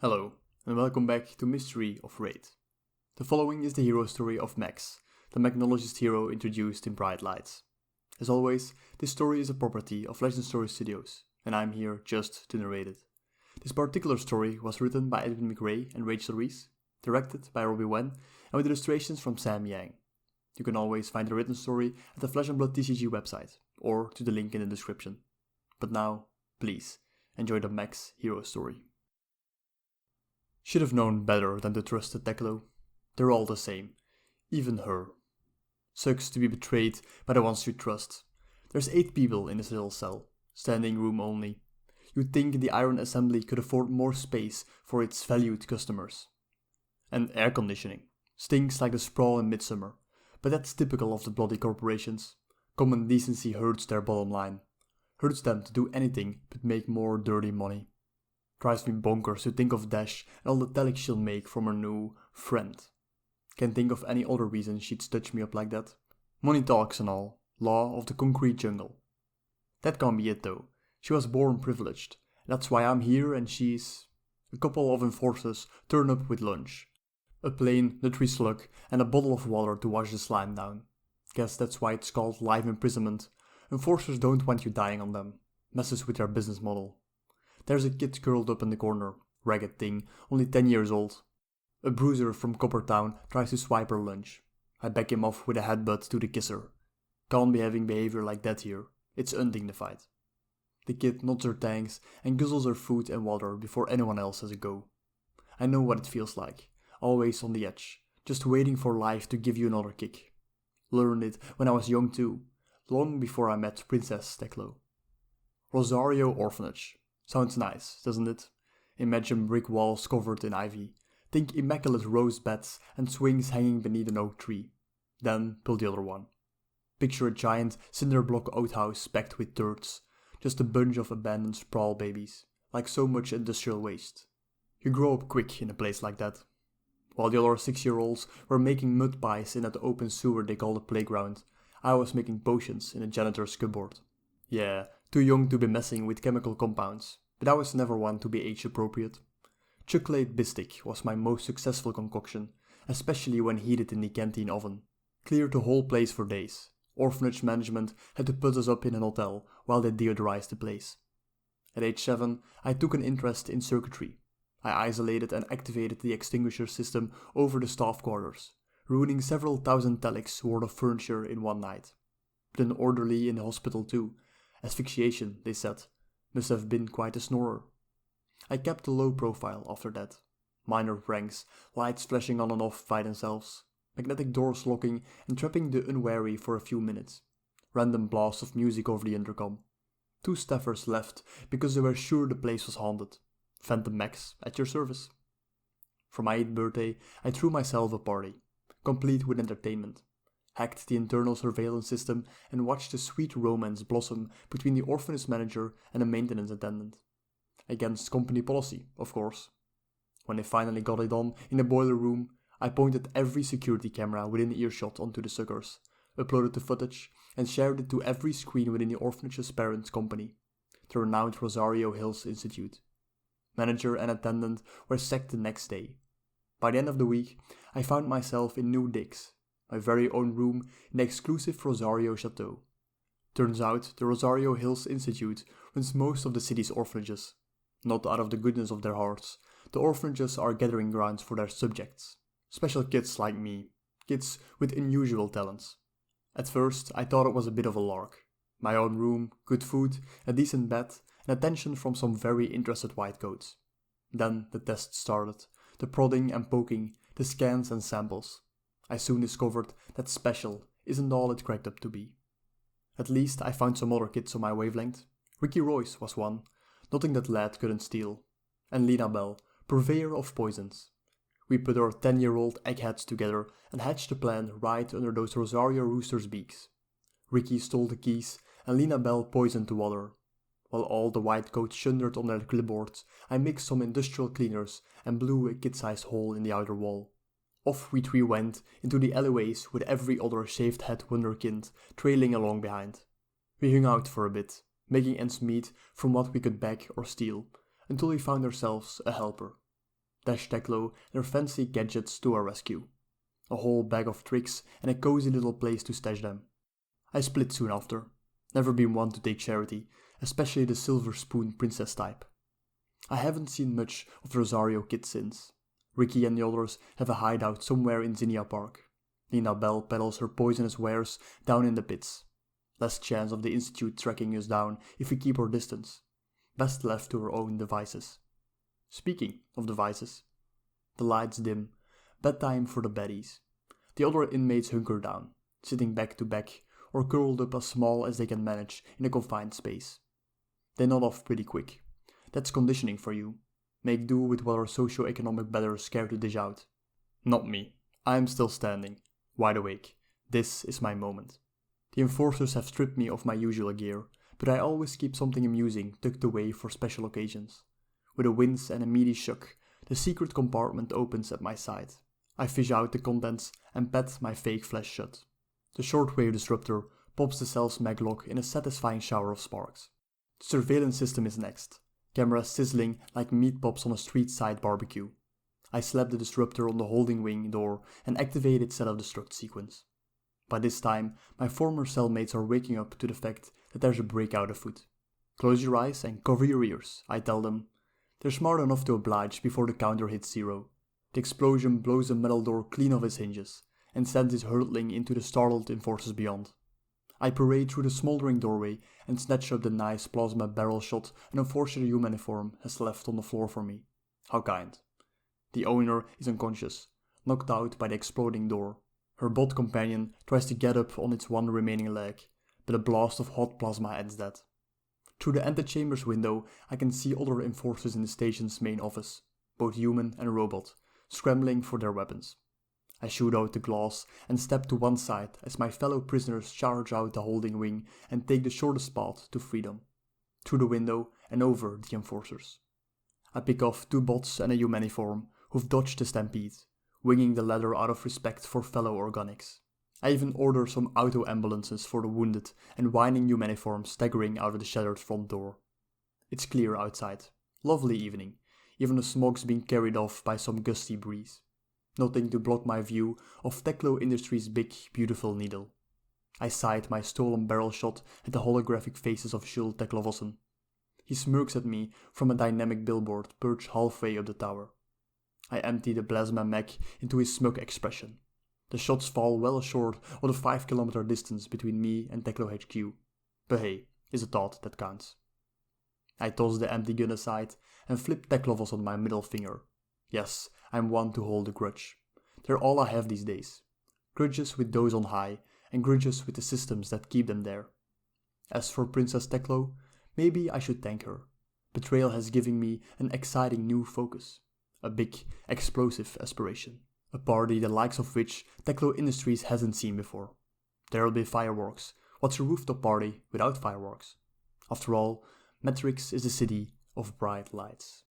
Hello, and welcome back to Mystery of Raid. The following is the hero story of Maxx, the mechanologist hero introduced in bright lights. As always, this story is a property of Legend Story Studios, and I'm here just to narrate it. This particular story was written by Edwin McRae and Rachel Reese, directed by Robbie Wen, and with illustrations from Sam Yang. You can always find the written story at the Flesh and Blood TCG website, or to the link in the description. But now, please, enjoy the Maxx hero story. Should have known better than to trust the Teklo. They're all the same. Even her. Sucks to be betrayed by the ones you trust. There's 8 people in this little cell. Standing room only. You'd think the Iron Assembly could afford more space for its valued customers. And air conditioning. Stinks like the sprawl in midsummer. But that's typical of the bloody corporations. Common decency hurts their bottom line. Hurts them to do anything but make more dirty money. Drives me bonkers to think of Dash and all the telic she'll make from her new friend. Can't think of any other reason she'd stitch me up like that. Money talks and all. Law of the concrete jungle. That can't be it though. She was born privileged. That's why I'm here and she's... A couple of enforcers turn up with lunch. A plain nutri slug and a bottle of water to wash the slime down. Guess that's why it's called life imprisonment. Enforcers don't want you dying on them. Messes with their business model. There's a kid curled up in the corner, ragged thing, only 10 years old. A bruiser from Coppertown tries to swipe her lunch. I back him off with a headbutt to the kisser. Can't be having behavior like that here, it's undignified. The kid nods her thanks and guzzles her food and water before anyone else has a go. I know what it feels like, always on the edge, just waiting for life to give you another kick. Learned it when I was young too, long before I met Princess Teklo. Rosario Orphanage. Sounds nice, doesn't it? Imagine brick walls covered in ivy. Think immaculate rose beds and swings hanging beneath an oak tree. Then pull the other one. Picture a giant cinder block outhouse packed with turds. Just a bunch of abandoned sprawl babies. Like so much industrial waste. You grow up quick in a place like that. While the other 6-year-olds were making mud pies in that open sewer they call the playground, I was making potions in a janitor's cupboard. Yeah, too young to be messing with chemical compounds, but I was never one to be age appropriate. Chocolate bistic was my most successful concoction, especially when heated in the canteen oven. Cleared the whole place for days. Orphanage management had to put us up in an hotel while they deodorized the place. At age 7, I took an interest in circuitry. I isolated and activated the extinguisher system over the staff quarters, ruining several thousand telics worth of furniture in one night. But an orderly in the hospital too. Asphyxiation, they said, must have been quite a snorer. I kept a low profile after that. Minor pranks, lights flashing on and off by themselves, magnetic doors locking and trapping the unwary for a few minutes. Random blasts of music over the intercom. 2 staffers left because they were sure the place was haunted. Phantom Maxx at your service. For my 8th birthday, I threw myself a party, complete with entertainment. Hacked the internal surveillance system and watched a sweet romance blossom between the orphanage manager and a maintenance attendant. Against company policy, of course. When they finally got it on in the boiler room, I pointed every security camera within earshot onto the suckers, uploaded the footage, and shared it to every screen within the orphanage's parent company, the renowned Rosario Hills Institute. Manager and attendant were sacked the next day. By the end of the week, I found myself in New Dix, my very own room in the exclusive Rosario Chateau. Turns out the Rosario Hills Institute runs most of the city's orphanages. Not out of the goodness of their hearts, the orphanages are gathering grounds for their subjects. Special kids like me, kids with unusual talents. At first I thought it was a bit of a lark. My own room, good food, a decent bed, and attention from some very interested whitecoats. Then the tests started, the prodding and poking, the scans and samples. I soon discovered that special isn't all it cracked up to be. At least I found some other kids on my wavelength. Ricky Royce was one, nothing that lad couldn't steal. And Lena Bell, purveyor of poisons. We put our 10-year-old eggheads together and hatched a plan right under those Rosario roosters' beaks. Ricky stole the keys and Lena Bell poisoned the water. While all the whitecoats shundered on their clipboards, I mixed some industrial cleaners and blew a kid-sized hole in the outer wall. Off we 3 went into the alleyways with every other shaved head wunderkind trailing along behind. We hung out for a bit, making ends meet from what we could beg or steal, until we found ourselves a helper. Dash Teklo and her fancy gadgets to our rescue. A whole bag of tricks and a cozy little place to stash them. I split soon after. Never been one to take charity, especially the silver spoon princess type. I haven't seen much of the Rosario kids since. Ricky and the others have a hideout somewhere in Zinnia Park. Lena Bell peddles her poisonous wares down in the pits. Less chance of the Institute tracking us down if we keep our distance. Best left to our own devices. Speaking of devices. The lights dim. Bedtime for the baddies. The other inmates hunker down, sitting back to back or curled up as small as they can manage in a confined space. They nod off pretty quick. That's conditioning for you. Make do with what our socio-economic betters care to dish out. Not me. I am still standing, wide awake. This is my moment. The enforcers have stripped me of my usual gear, but I always keep something amusing tucked away for special occasions. With a wince and a meaty shuck, the secret compartment opens at my side. I fish out the contents and pat my fake flesh shut. The shortwave disruptor pops the cell's maglock in a satisfying shower of sparks. The surveillance system is next, cameras sizzling like meat pops on a street-side barbecue. I slap the disruptor on the holding wing door and activate its self-destruct sequence. By this time, my former cellmates are waking up to the fact that there's a breakout afoot. Close your eyes and cover your ears, I tell them. They're smart enough to oblige before the counter hits 0. The explosion blows the metal door clean off its hinges and sends it hurtling into the startled enforcers beyond. I parade through the smoldering doorway and snatch up the nice plasma barrel shot an enforcer humaniform has left on the floor for me. How kind. The owner is unconscious, knocked out by the exploding door. Her bot companion tries to get up on its one remaining leg, but a blast of hot plasma ends that. Through the antechambers window, I can see other enforcers in the station's main office, both human and robot, scrambling for their weapons. I shoot out the glass and step to one side as my fellow prisoners charge out the holding wing and take the shortest path to freedom. Through the window and over the enforcers. I pick off 2 bots and a humaniform who've dodged the stampede, winging the ladder out of respect for fellow organics. I even order some auto ambulances for the wounded and whining humaniforms staggering out of the shattered front door. It's clear outside. Lovely evening, even the smog's being carried off by some gusty breeze. Nothing to block my view of Teklo Industries' big, beautiful needle. I sight my stolen barrel shot at the holographic faces of Jules Teklovossen. He smirks at me from a dynamic billboard perched halfway up the tower. I empty the plasma mech into his smug expression. The shots fall well short of the 5-kilometer distance between me and Teklo HQ. But hey, it's a thought that counts. I toss the empty gun aside and flip Teklovos on my middle finger. Yes, I'm one to hold a grudge. They're all I have these days. Grudges with those on high, and grudges with the systems that keep them there. As for Princess Teklo, maybe I should thank her. Betrayal has given me an exciting new focus. A big, explosive aspiration. A party the likes of which Teklo Industries hasn't seen before. There'll be fireworks. What's a rooftop party without fireworks? After all, Matrix is a city of bright lights.